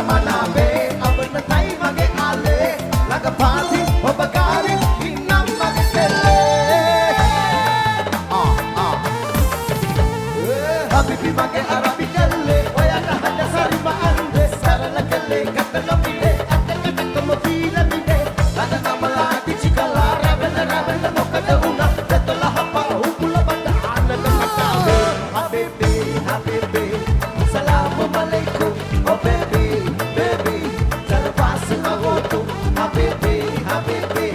මනාවේ අවනතයි මගේ ආලේ ළඟ පාති ඔබ කාරි ඉන්නම් මගේ කෙල්ලේ හබිබි මගේ අරබි කෙල්ලේ ඔයාට හද සරිම අන්දේ සරල කෙල්ලේ කතන මිලේ අතකටම පීලමිනේ ළඟ නමලා දිචිකලා රැවල මොකද උනා දෙතල හපා උකුල බඳ ආනක මතාවේ හබිබි හබිබි සලාම් අලයිකුම් oh baby baby salwas agotu habibi habibi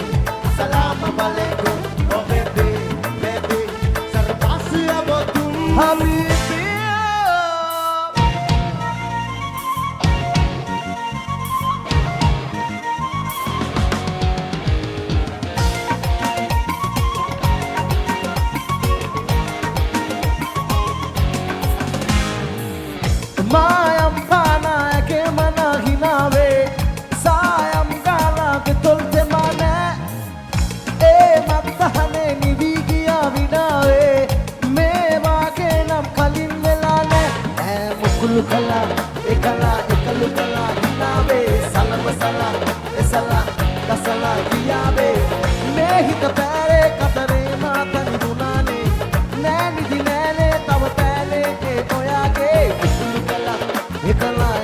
salam alaikum oh baby baby salwas agotu habibi mayam pana ke mana hinawe sayam gala ke tolte mane e mathane nivi giya vidave me wage nam kalin vela ne e mukulu kala ekalu kala hinawe salam sala esala kasala giyawe me hita pare kadare matan dunane nani dinale taw pale ke toyage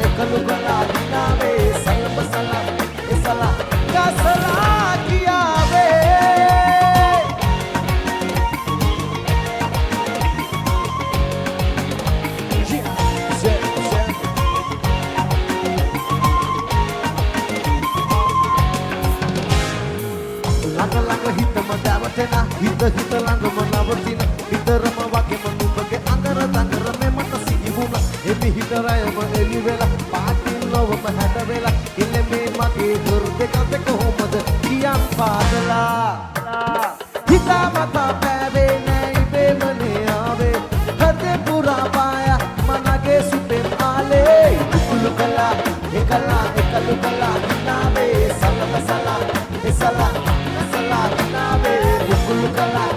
ekalu kala dinave salam sala esala kasala giyawe ළඟ හිතම දැවටෙන හිත ළඟම නවතින හිතරම වගේම නුඹගේ අඟර දඟර මෙමට සිහිවුණ එමි හිතරයම එලි වෙලා පාටින් ලොවම හැඩ වෙලා ඉල්ලෙමේ මගේ දුර් දෙකද කොහොමද කියන් පාදලා හිතාමතා පෑවේ නෑ ඉබේමනේ ආවේ හදේ පුරා පාය මනගේ සුපෙන් ආලේ කුළු කලා ekalu kala dinave salam sala esala sala dinave කුළු කලා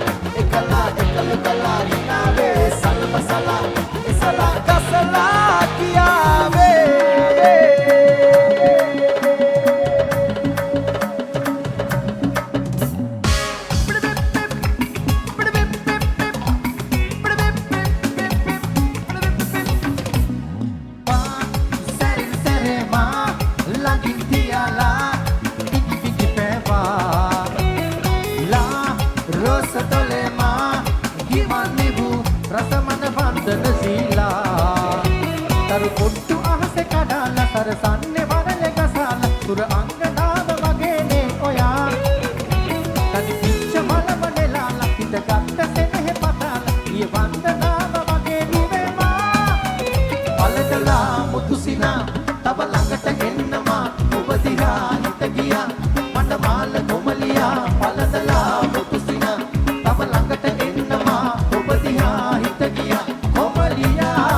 ekalu kala dinave salam sala esala kasala kiyawe පොට්ටු අහසේ කඩාලා සරසන්නේ වරලේ ගසාලා තුර අංගනාව වගේනේ ඔයා කඩි පිච්ච මලම නෙලාලා හිතගත්ත සෙනෙහ පතාලා ඊ වන්දනාව වගේ නුවේමා පළදලා මුතුසිනා තව ළඟට එන්නමා ඔබ දිහා හිත ගියා මඩ මාල කොමලියා පළදලා මුතුසිනා තව ළඟට එන්නමා ඔබ දිහා හිත ගියා කොමලියා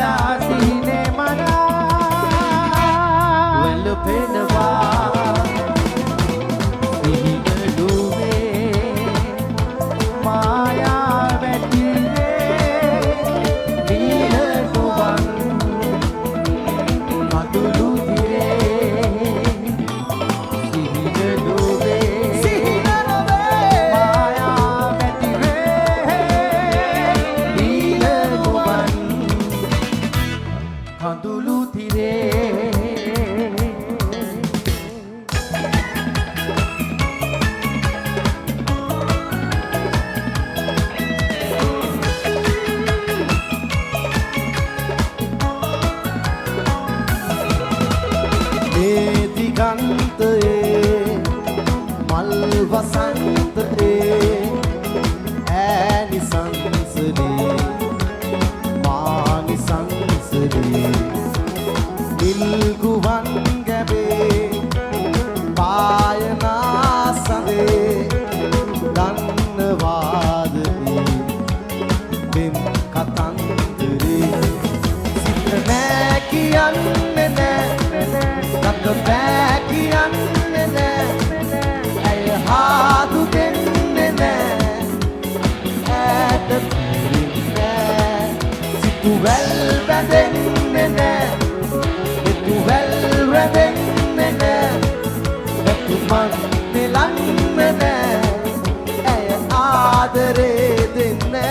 වඩා සිහිනේ මනා වැළපෙනවා සිහින දුවේ මායා වැටිනේ නිල නුවන් කඳුළු දිරේ සිහින දුවේ මායා වැටිනේ නිල නුවන් කඳුළු දිරේ ඒ දිගන්තයේ මල් වසන්තයේ ඈනි සංසලේ මානි සංසලේ නිල් ගුවන් ගැබේ පායනා සඳේ දන්නවාද බිම් කතන්දරේ සිත නෑ කියන්නේ නෑ නක බෑ කියන්නේ නෑ ඇය හාදු දෙන්නේ නෑ ඈත පිරින්නේ සිතුවැල් බැඳෙන්නේ නෑ සිතුවැල් රැඳෙන්නේ නෑ නැතුමන් නෙලන්නේ නෑ ඇය ආදරේ දෙන්නේ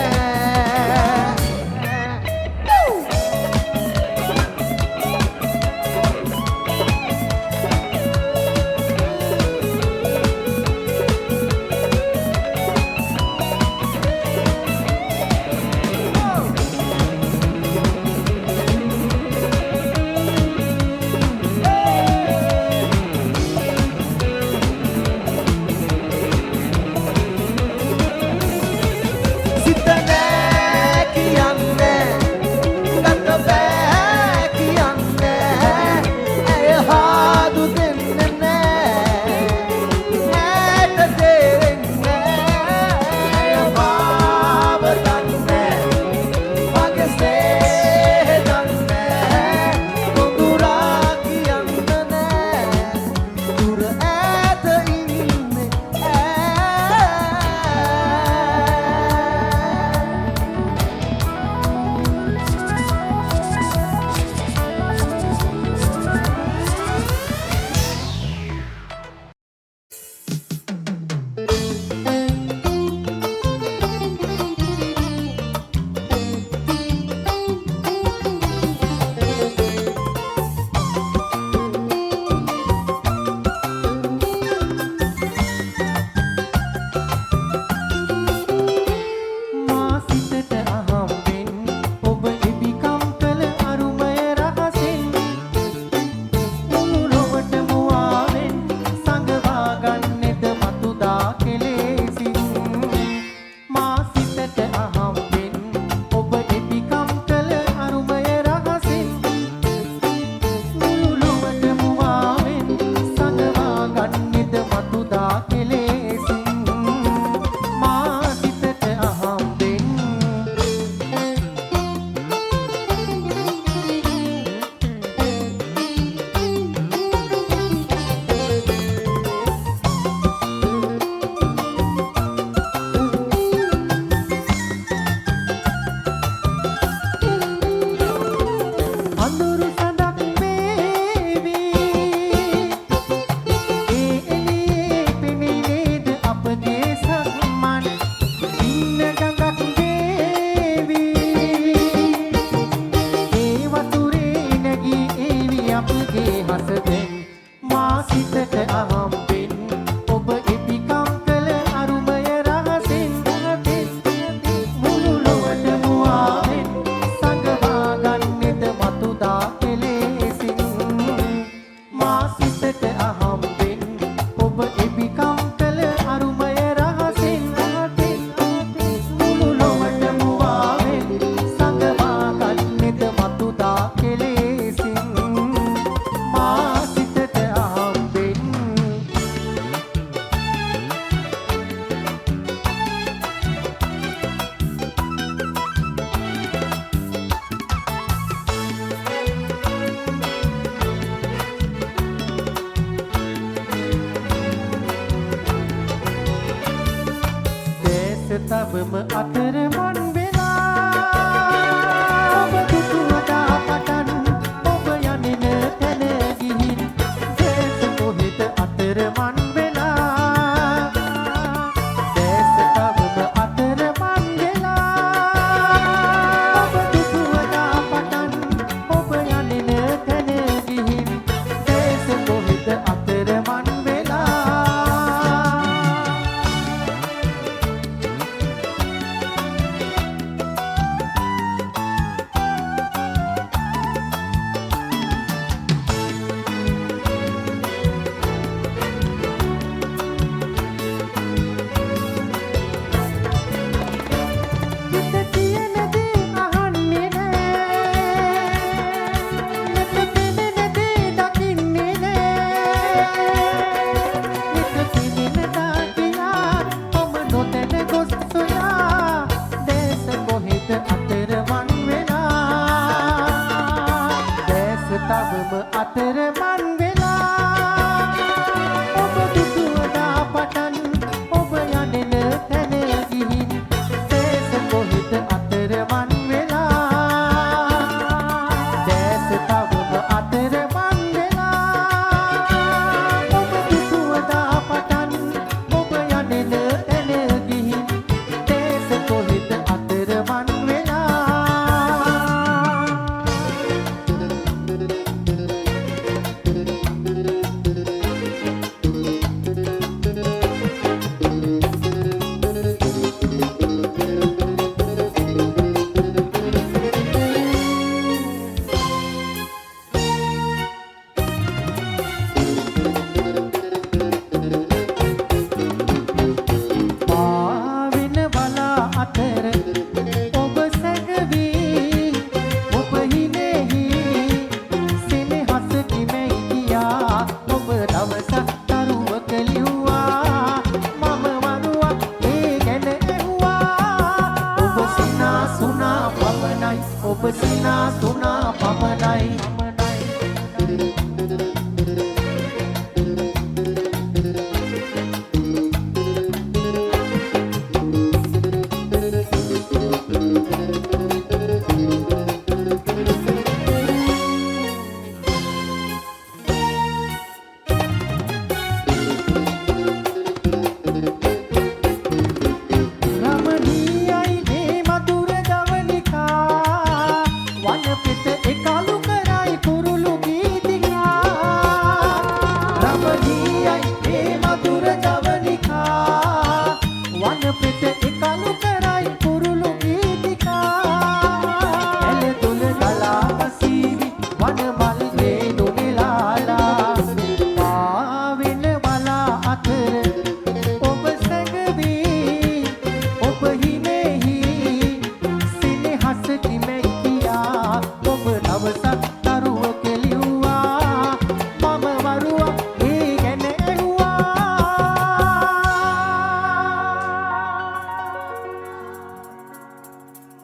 තවම අතරමං වෙලා ඔබ දුටුවදා පටන් ඔබ යන්නේ තැන ගිහින් දේශ කොහෙද අතරමං වෙලා දේශ තවම අතරමං වෙලා ඔබ දුටුවදා පටන් ඔබ යන්නේ තැන ගිහින් දේශ කොහෙද අතරමං තවම අතරමං වෙලා ඔබ දුටුවදා පටන් ඔබ යන්නේ තැන ගිහින් දේශ කොහෙද අතරමං වෙලා දේශ තවම අතරමං වෙලා ඔබ දුටුවදා පටන් ඔබ යන්නේ තැන ගිහින් දේශ කොහෙද අතරමං වෙලා ඔබ සිනා සුනා පමණයි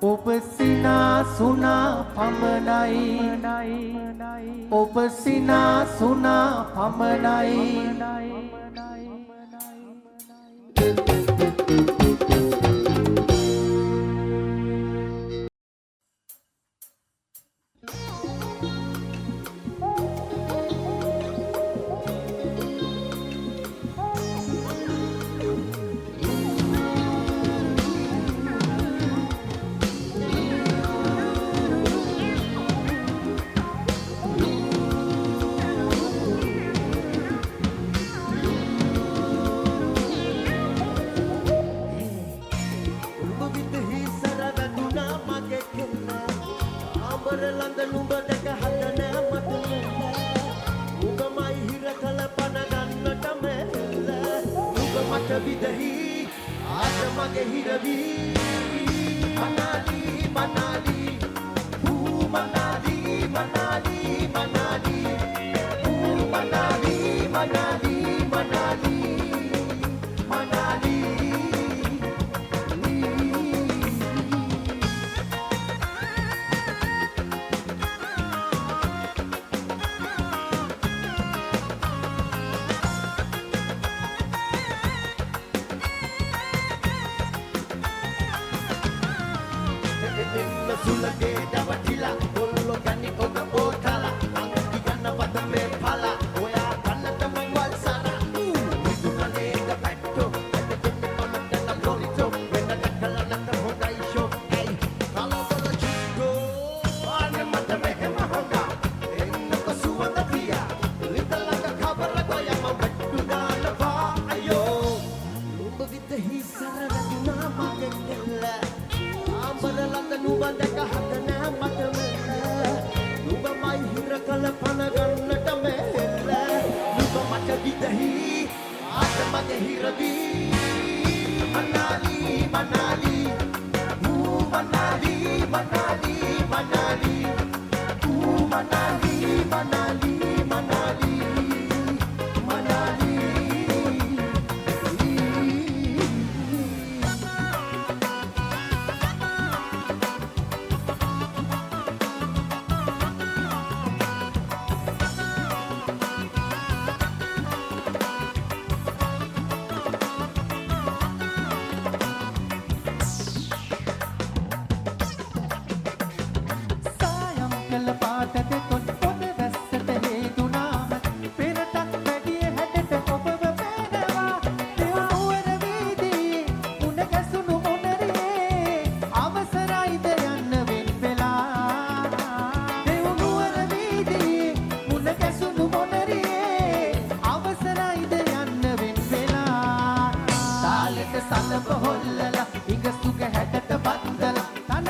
ඔබ සිනා සුනා පමණයි ඔබ සිනා සුනා පමණයි එන්න සුලගේ දවටිලා කොල්ලෝ ගනි ඔත ඕටලා අංකි ගන්න වද මේ පලා ඔයා කන්නටම වල් සරා විදුනලේ ද පැට්ටෝ දෙන්න පමතන ලොලිටෝ වෙන දැකලා නැත හොඳයි ෂෝ ඇයි කලබල චික්කෝ අන්න මට මෙහෙම හොඳා එන්නක සුවඳ පියා ලිතලක කබර ගොයම වැට්ටු දානවා අයෝ නුඹ විදහි සරරතුනා මගේ දෙල්ල ආඹර ළඟ නුඹ දැක හදනා මට මෙල්ල නුඹ මයි හිර කල පන ගන්නට මෙල්ල නුඹ මට විදහි ආත මගේ හිරදී මනාලි මනාලි ඌ මනාලි මනාලි මනාලි ඌ මනාලි මනාලි මනාලි මනාලි සායම් කළ පාට දෙතොත් පොද වැස්සට හේතුනාම පෙරටක් වැඩිය හැඩට ඔබව පේනවා දෙවනුවර වීදියේ උණ ගැසුණු මොනරියේ අවසරයිද යන්න වෙන් වෙලා දෙවනුවර වීදියේ උණ ගැසුණු මොනරියේ අවසරයිද යන්න වෙන් වෙලා තාලෙට සලප හොල්ලලා ඉගසුග හැඩට බද්දලා තන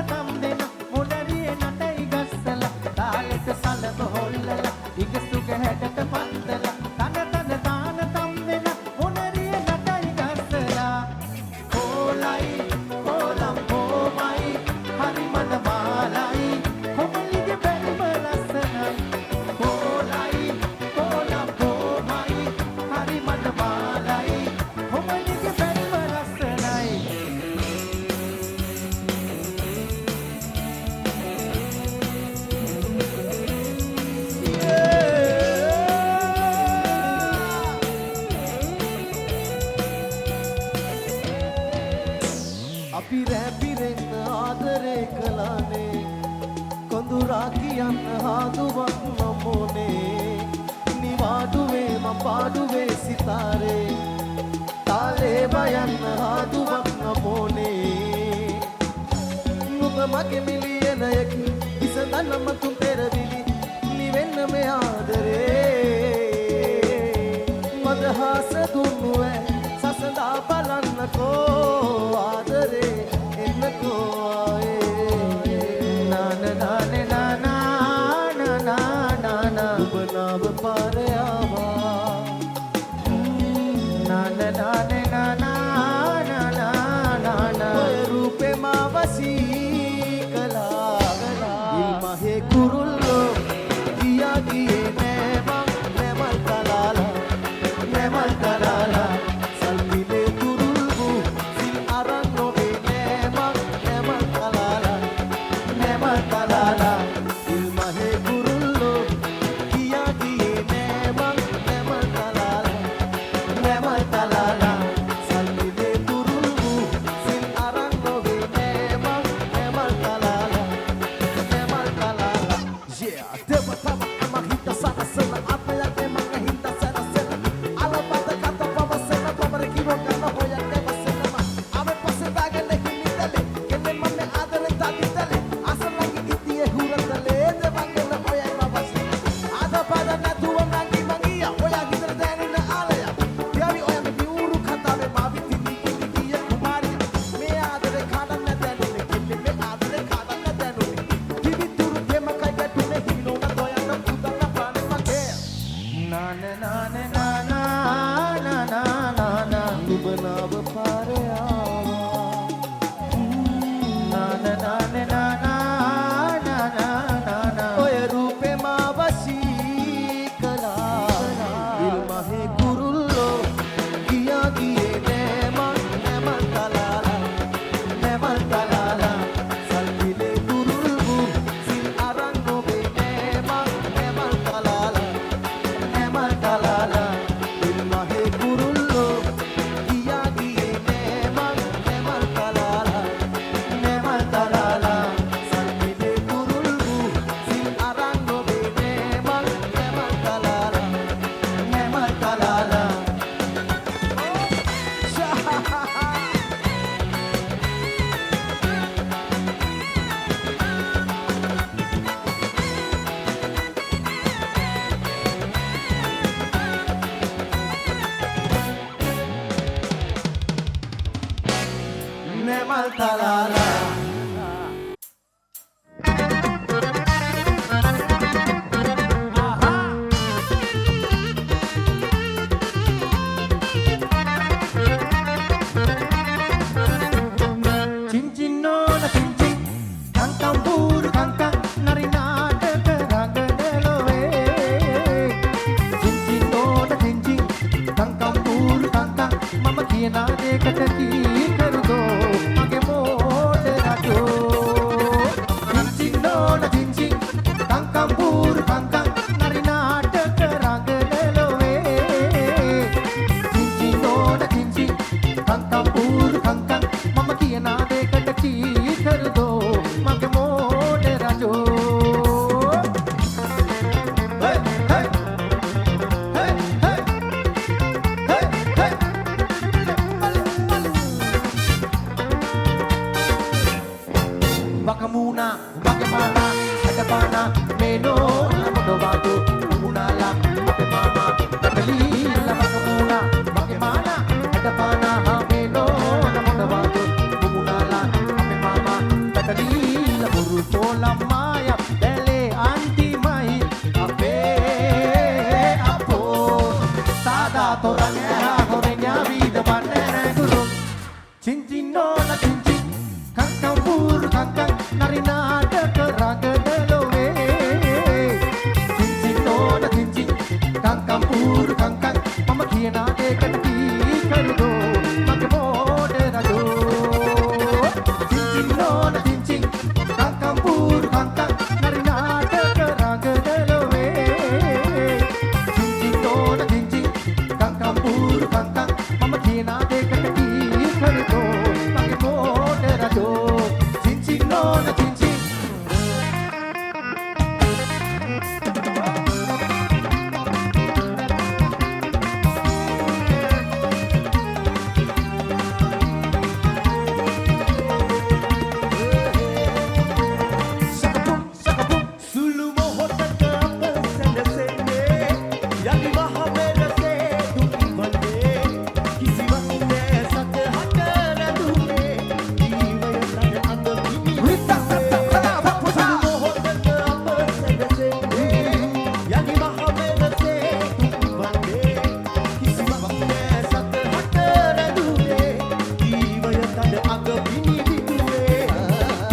තම් දෙන මොනරියේ නටයි ගස්සලා තාලෙට සලප හොල්ලලා ඉගසුග හැඩට බද්දලා තන තම් දෙන මොනරියේ නටයි ගස්සලා ඕලයි ඕලම් ඕමයි හරි මන මාලයි කොමලිගේ බැල්ම ලස්සනයි ඕලයි ඕලම් ඕමයි හරි මන මාලයි කොමලිගේ බැල්ම ලස්සනයි අපි රැපිරෙන්න ආදරේ කළානේ කොඳුරා කියන්න හාදුවක් මමෝනේ නිවාඩුවේ මම පාඩුවේ සිතාරේ තාලේ බයන්න හාදුවක් නමෝනේ නුඹ මගේ මිලියනයකි ඉසඳන්න මතු පෙරවිලි නිවෙන්න මේ ආදරේ මදහස දුන්නුවේ සසඳා බලන්නකෝ ආදරේ එන්නකෝ ආයේ නාන නාන නාන නාන ඔබ නාව පාරේ ආවා නාන නාන නාන නාන ඔය රූපේ මාවසී කලා ඉල්මහේ කුරුල්ලෝ ගියා ගියේ නෑ මං නැමල් කලාලා නැමල් කලාලා සල්පිලේ තුරුල්බු සිල් අරන් නොවේ නෑ මං නැමල් කලාලා නැමල් කලාලා ඉල්මහේ කුරුල්ලෝ ගියා ගියේ නෑ මං නැමල් කලාලා නැමල් කලාලා සල්පිලේ තුරුල්බු සිල් අරන් නොවේ නෑ මං Bakamuna, Bakemana, Adabana, Meno, Lamodovato, Munala, Apemama, Bakalila, Bakamuna, Bakemana, Adabana, Meno, Lamodovato, Munala, Apemama, Bakalila, Burutola, Maya, Dele, Anti Mai, Ape, Apo, Sada, Torangera, Horenia, Vida, Banana, Guru, Chinchino, Chinchin, Kankampur, Kankang, Narinada, Karagadaloe, Chinchino, Chinchin, Kankampur, Kankang, Mama Kiana, Kataki, Karudo, Makamo, Derado, Chinchino, Chinchin, Kankampur, Kankang, Narinada, Karagadaloe, Chinchino, Chinchin, Kankampur, Kankang, Mama Kiana, Kataki, Karudo, Makamo, Derado, Chinchino, Chinchin. Sakapum, sakapum, sulu mohota kapa sende yani maha merase duki bande kisi wakne sat hatara dume jiwa tan and bini Rita, Rita, Rita, Rita. sulu mohota kapa sende yani maha merase duki bande kisi wakne sat hatara dume jiwa tan and bini bituwe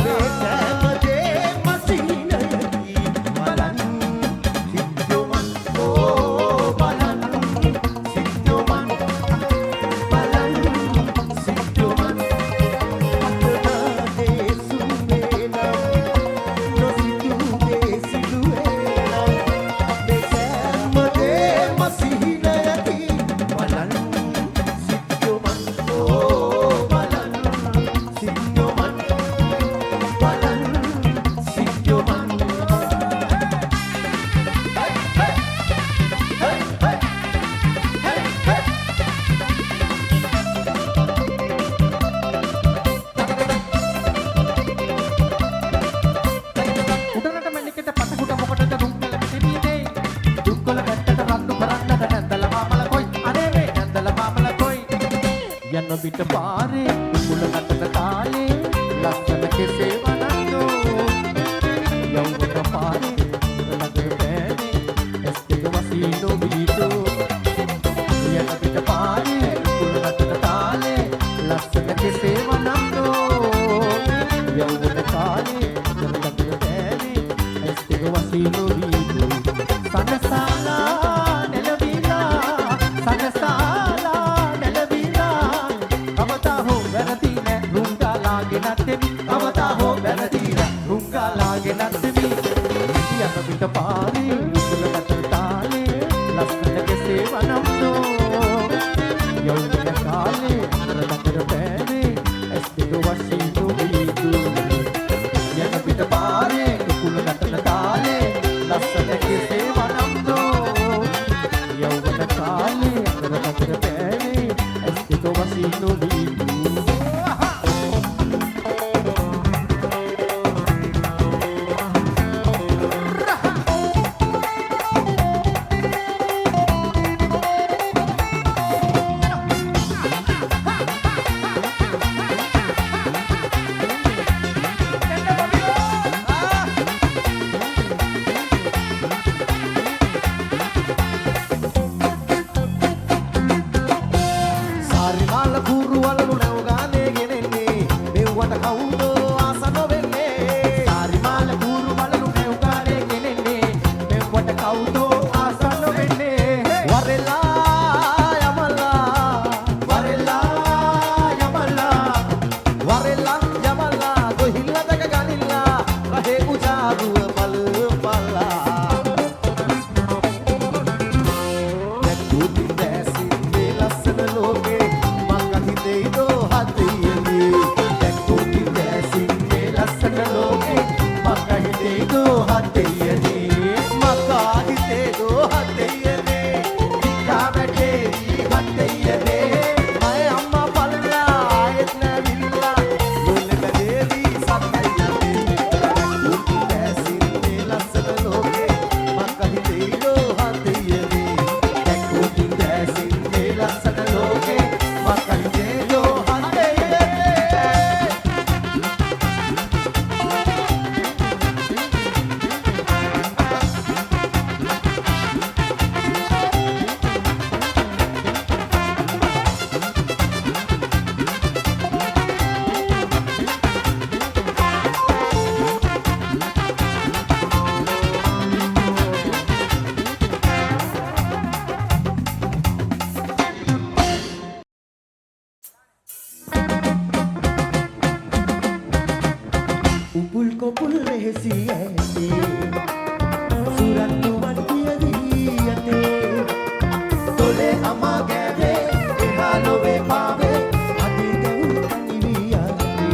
Betamade masinayaki balan Sidyoman oh balan Sidyoman balan Sidyoman Patade sumelam No situde siluelam Betamade masinayaki balan Sidyoman oh balan Sidyoman balan Sidyoman Hey hey hey hey hey hey උඩනට මැණිකට පටකුට මොකටද දුක්කල පිටිනේ දුක්කල ගැට්ටට රණ්ඩු කරන්නද නැන්දල මාමල කොයි අනේ මේ නැන්දල මාමල කොයි යන විට පාරේ කුල ගැටට තාලේ ලස්සන කෙසේ වනන්නෝ යවුවට පාරේ ළඟ පෑනේ එස්කේ වසීනෝ බීටෝ යන විට පාරේ කුල ගැටට තාලේ ලස්සන කෙසේ වනන්නෝ යවුවට පාරේ ළඟ පෑනේ එස්කේ වසීනෝ බීටෝ සනසාලා නෙලවිලා සනසාලා නෙලවිලා අවතා හෝ වැරදි නැ රුංගාලාගේ නැත්තෙමි අවතා හෝ වැරදි නැ රුංගාලාගේ නැත්තෙමි යන විට පාරේ උසල ගැට තාලේ ලස්සන කෙසේ වනම්නෝ යෞවන කාලේ අතර දතර පෑනේ ඇස් දෙක වශීනෝ බීටෝ යන විට පාරේ කුකුල ගැටන තාලේ ලස්සන කෙසේ වනම්නෝ යෞවන කාලේ අතර දතර පෑනේ ඇස් දෙක වශීනෝ බීටෝ උපුල් කොපුල් ලෙහෙසි ඇතේ සුරත්තුවන් කියවී යතේ තොලේ අමා ගෑවේ එහා ලොවේ පාවේ අදී දැවුල් තනිවී යතේ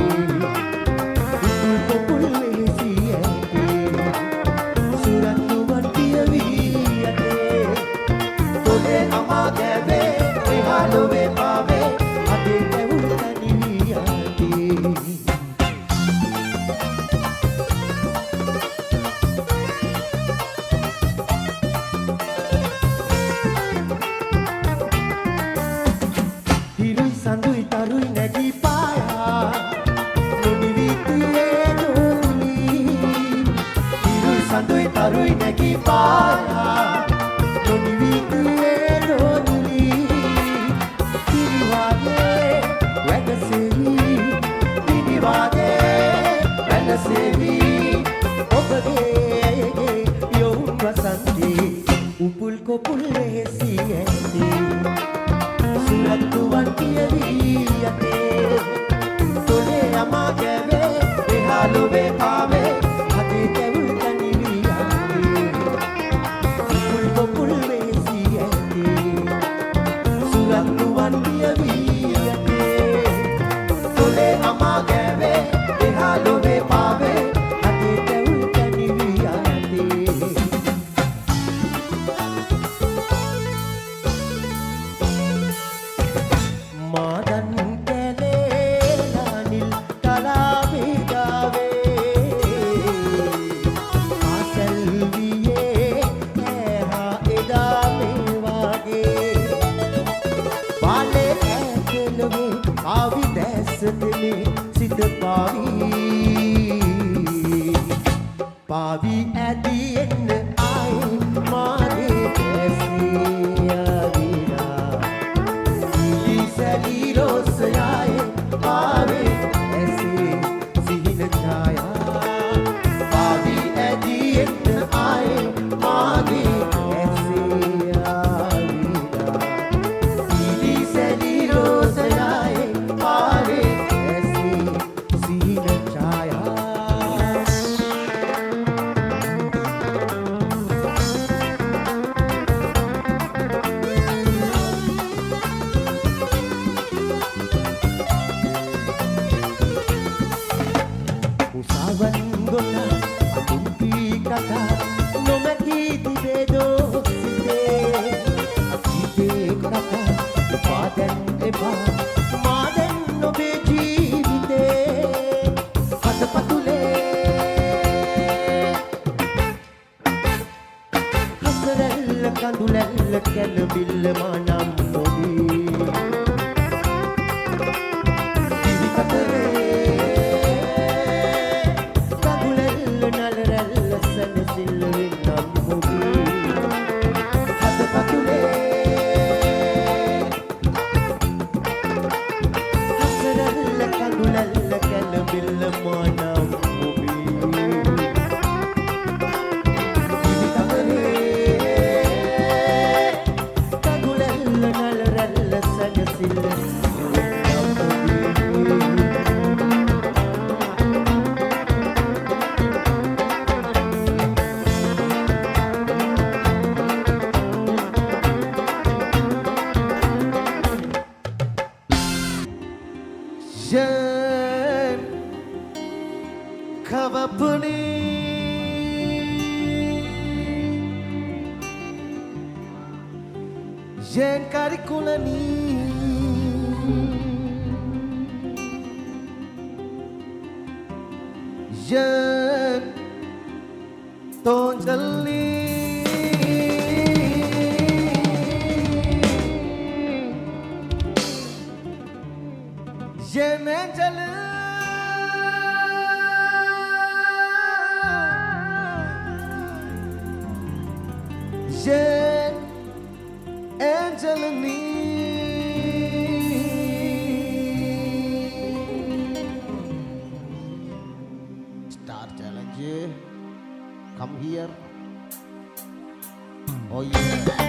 උපුල් කොපුල් ලෙහෙසි ඇතේ සුරත්තුවන් කියවී යතේ තොලේ අමා ගෑවේ එහා ලොවේ පාවේ අදී දැවුල් තනිවී යතේ සඳුයි තරුයි නැගී පායා නොනිවිතුයේ දෝදුලි හිරුයි සඳුයි තරුයි නැගී පායා නොනිවිතුයේ දෝදුලි පිරිවාගේ වැඩසෙවි පිරිවාගේ වැඩසෙවි ඔබගේ යොවුන් වසන්තේ උපුල් කොපුල් ලෙහෙසි ඇතේ සුරත්තුවන් කියවී යතේ තොලේ අමා ගෑවේ එහා ලොවේ පාවේ අදී දැවුල් තනිවී යතේ උපුල් කොපුල් ලෙහෙසි ඇතේ සුරත්තුවන් කියවී යතේ තොලේ අමා ගෑවේ එහා ලොවේ පාවේ අදී දැවුල් තනිවී යතේ මාදන් කැලේ නානිල් තලාවේ ගාවේ ආසල් වියේ ඇහා එදා මේ වාගේ බාලේ ඇතලවේ ආවි දැසතලේ සිත පාවි ඇදී එන්න ආයේ මාගේ ඇසියාවිලා Salirosaye paave aise sihin chaya pavi adi et aaye maage aise aavida sili salirosaye paave aise sihin chaya උසාවන් ගොන අතුම්පි කතා නොමැකී තිබේදෝ සිතේ අතීතේ කතා උපාදැන් එපා මාදැන් නොබේ ජීවිතේ හදපතුලේ හසරැල්ල කඳුලැල්ල කැලබිල්ල මානම් නොබී Kavapuni Jen Karikulani Jen Tonjali Jen Anjali Jen Angelini Star Challenge come here oh yeah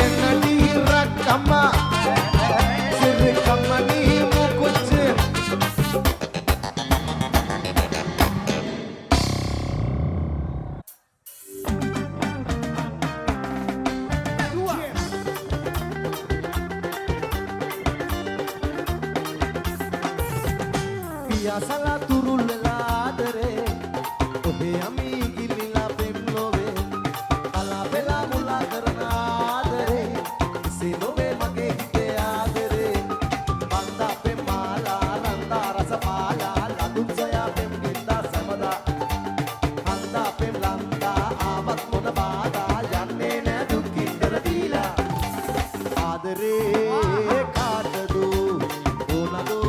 என்னடி ரக்கம்மா சிறு கம்மணி மூக்குச்சு පියාසලා තුරුල් වෙලා ආදරේ ඔබේ අමි ගිලිලා පෙම් නොවේ අලා බෙලා මුලා කරන ආදරේ ඉසේ නොවේ මගේ හිතේ ආදරේ බන්දා පෙම් මාලා නන්දා රස පාලා ලදුන් සොයා පෙම් ගෙන්දා සමදා හන්දා පෙම් ලන්දා ආවත් මොන බාධා යන්නේ නෑ දුක් කින්දර දීලා ආදරේ කාටද ඕනදෝ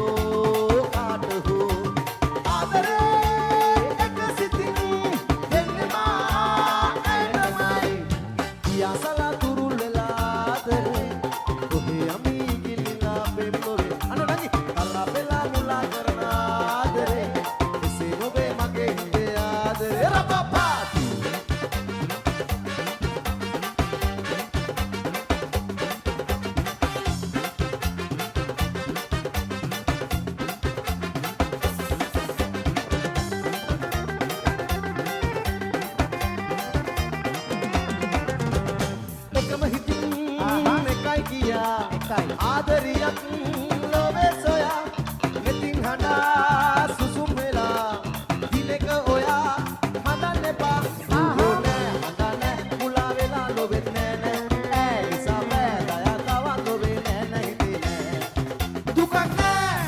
ආදරියක් ලෝවේ සොයා මෙතින් හඬා සුසුම් වෙලා දිලක ඔයා හදන්න එපා නෑ හදන්න මුලා වෙලා ලොවෙන්නේ නෑ ඈ නිසා බෑදයා තවත් ලොවේ නෑ නැහිතේ නෑ දුකක් නෑ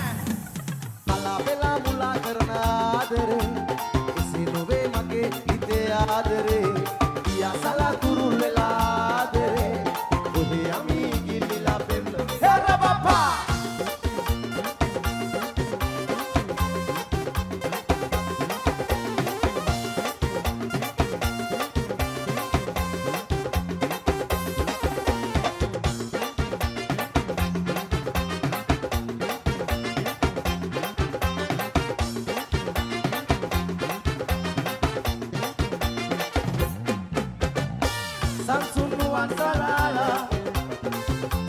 මලා වෙලා මුලා කරන ආදරේ එසේ නොවේ මගේ හිතේ ආදරේ පියාසලා කුරුල් වෙලා ආදරේ ඔහේ යමි Sansunuan salala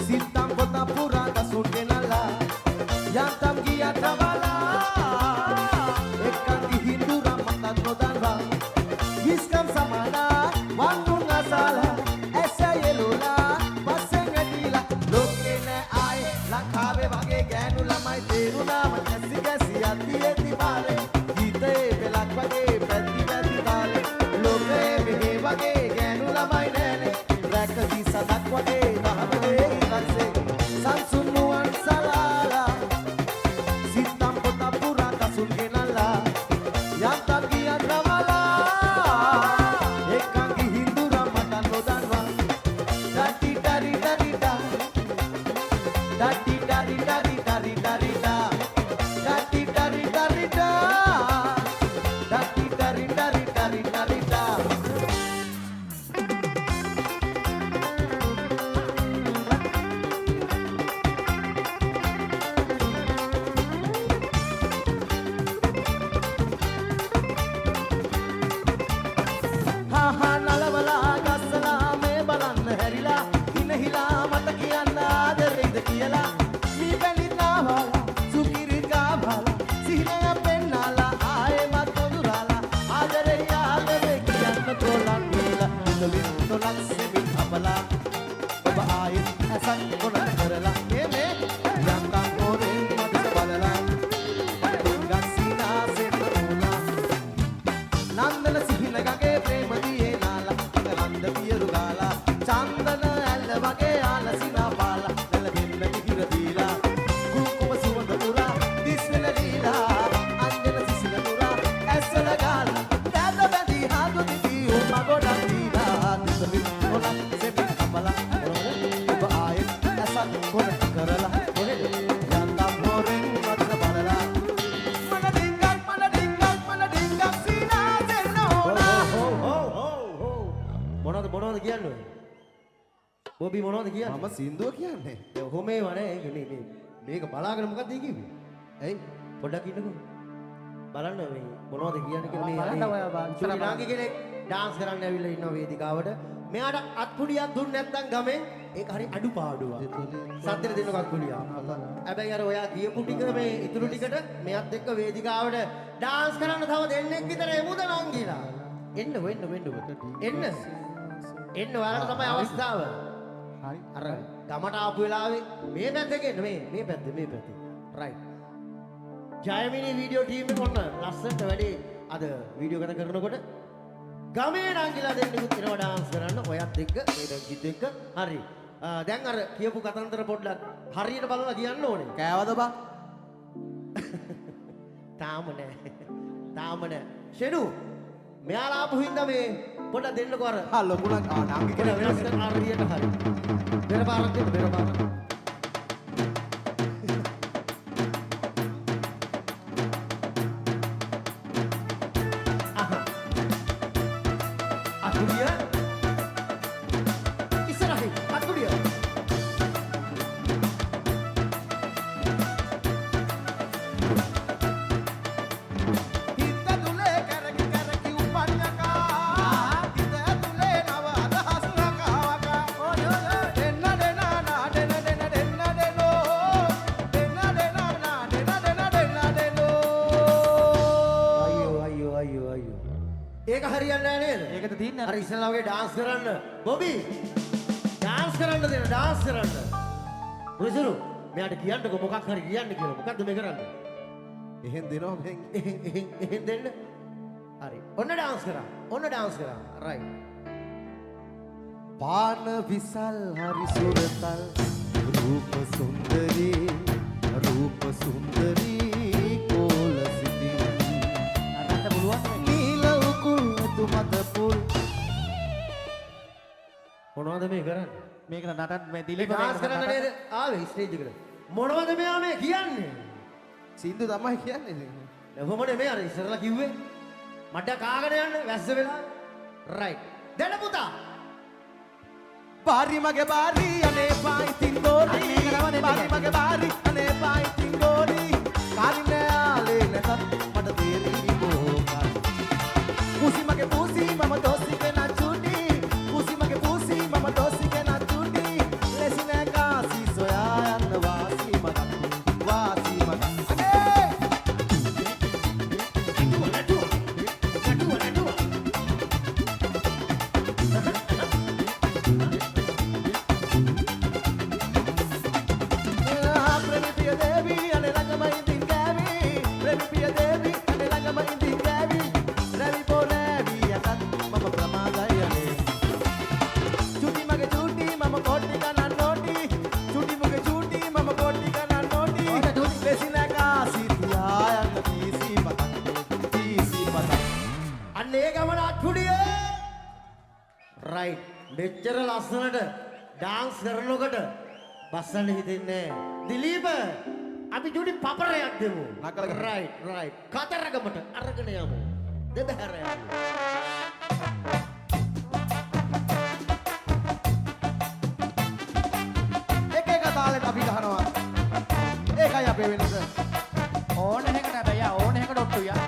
Sintang kota pura dasun kenala Yantam gia travala Ekan di hindura makan nodanra Giskam samana Wangun ngasala Esa yelula Pasenga dila Loke ne ay Langkabe bage genu lamai teruna Manyasi gasi ati eti bale Gite pelak bage Peti peti dale Loke mehe bage genu lamai nene Rakadi sadak wage Dahamade ikanse Sansunuan salala Sitam kota pura kasun genala Yantam gia travala Ekangi hindura matan nodanwa Dati dari dari da Dati dari dari dari dari da Dati dari dari da Dati dari dari dari dari da Haha nalawala gassala me balanna herila inahila mata kiyanna adareyද කියලා mi බැඳිලා වාලා සුකිරිකා වාලා සිහිනය පෙන්නලා ආයෙමත් ඔදුරාලා ආදරේ ආදරේ කියන්න තොලක් වේලා ඉඳවින් තොලක් සෙමින් අපලා ඔබ ආයෙත් ඇසක් කොනක් කරලා මේ යන්තම් හොරෙන් මට බලලා මට ගස්සීනා සෙන්නෝලා නන්දන සිහින ගගේ ප්‍රේම දියේ නාලා අගරන්ද පියරු ගාලා චන්දන ඇල්ල වගේ ආලසිනා පාලා නැලෙන්න මිහිර දීලා කුකුම සුවඳ පුරා දිස්වල දීලා අන්දන සිසිල පුරා ඇස්සල ගාලා දැද බැඳි හදු දිවි උම ගොඩක් දීලා දිසවින් කොනක් සෙමින් අපලා ඔබ ආයෙත් ඇසක් කොනක් කරලා ඔහෙ යන්තම් හොරෙන් මට බලලා මොනවද කියන්නේ? බොබි මොනවද කියන්නේ? මම සින්දුව කියන්නේ. කොහොමේ වනේ මේක බලාගෙන මොකක්ද කිව්වේ? ඇයි පොඩ්ඩක් ඉන්නකෝ. බලන්න මේ මොනවද කියන්නේ කියලා මේ නාගි කෙනෙක් ඩාන්ස් කරන්න ඇවිල්ලා ඉන්නවා වේදිකාවට. මෙයාට අත්පුඩියක් දුන්නේ නැත්නම් ගමෙන් ඒක හරි අඩුපාඩුවක්. සද්දෙට දෙන්නක අත්පුඩියක්. හැබැයි අර ඔයා කියපු ටික මේ ඉතුරු ටිකට මෙයත් එක්ක වේදිකාවට ඩාන්ස් කරන්න තව දෙන්නෙක් විතර එමුද නංගිලා. එන්න. එන්න ඔයාලට තමයි අවස්ථාව. හරි. අර ගමට ආපු වෙලාවේ මේ පැත්තේ එන්න මේ පැත්තේ. රයිට්. ජයමිනි වීඩියෝ ටීම් එක ඔන්න ලස්සනට වැඩි අද වීඩියෝ ගත කරනකොට ගමේ නංගිලා දෙන්නෙකුත් එනවා ඩාන්ස් කරන්න ඔයත් එක්ක මේ බැංකිත් එක්ක. හරි. දැන් අර කියපු කතන්දර පොඩ්ඩක් හරියට බලලා කියන්න ඕනේ. කෑවද බං? තාම නෑ. ෂෙඩු මෙයාලා ආපු හින්දා මේ පොඩ්ඩක් දෙන්නකෝ අර. ලොකුණක් නාංගි කෙනා වෙනස් කරන හරියට හරි. බෙර පාරක් දෙන්න බෙර පාරක්. අකුඩිය ඉස්සරහින් අකුඩිය හිත තුලේ කරකි උපන්නකා හිත තුලේ නව අදහස් නකාවකා ඔය දෙන්න දෙනා දෙන දෙනෝ අයියෝ ඒක හරියන්නේ නැහැ නේද? ඒකද තියන්නේ අර ඉස්සෙල්ලා වගේ ඩාන්ස් කරන්න. බොබි ඩාන්ස් කරන්න දෙන්න ඩාන්ස් කරන්න. රුසිරු මෙයාට කියන්නකො මොකක් හරි කියන්න කියලා. මොකද්ද මේ කරන්නේ? එහෙන් දෙනවා මෙහෙන් එහෙන් දෙන්න. හරි. ඔන්න ඩාන්ස් කරා. රයිට්. පාන විසල් හරි සුරතල් රූප සුන්දරී කෝල සිටින් අරන්ට පුළුවන් නීල උකුල් තුමත පුල් මොනවද මේ කරන්නේ? මේක නටන්න මේ මේ දිලිප ඩාන්ස් කරන්න නේද ආවේ ස්ටේජ් එකට? මොනවද මෙයා මේ කියන්නේ? සින්දු තමයි කියන්නේ කොහොම නෙමෙයි අර ඉස්සරලා කිව්වේ. මඩ කාගෙන යන්න වැස්ස වෙලා. රයිට්. දෙන්න පුතා. बारी मगे बारी अने पाई तिंगोरी बारी मगे बारी अने पाई तिंगोरी काली ने आले ने तन मड तेरी बोका पूसी मगे पूसी मम दोसी के ना छूटी पूसी मगे पूसी मम दोसी के ना छूटी लेसी ने कासी सोया अन वासी मगा अगे රයිට්. මෙච්චර ලස්සනට ඩාන්ස් කරනකොට බස්සන්න හිතෙන්නේ නැහැ. දිලීප අපි චුටි පපරයක් දෙමු. රයිට්. කතරගමට අරගෙන යමු. දෙබහැර යමු. එක තාලෙට අපි ගහනවා. ඒකයි අපේ වෙනස. ඕන එකකට බෑ ඕන එකට ඔට්ටුයා.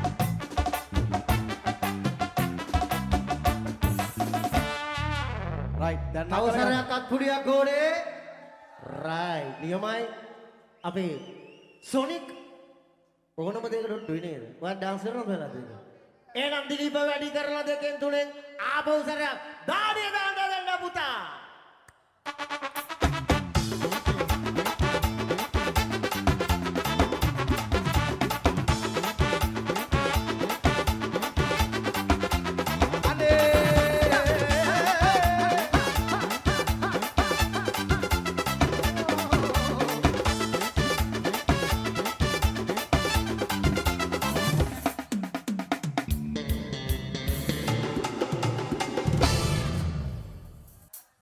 රයිට් දැන් අවසරයක් අත්පුඩියක් ඕනේ. රයිට්. නියමයි. අපේ සොනික් ඕනම දෙයකට ඔට්ටුයි නේද? ඔයා ඩාන්ස් කරනවද වෙලාද ඒක? එහෙනම් දිලීප වැඩි කරලා දෙකෙන් තුනෙන් ආපහු සරයක් දාඩිය දාන්න දෙන්න පුතා.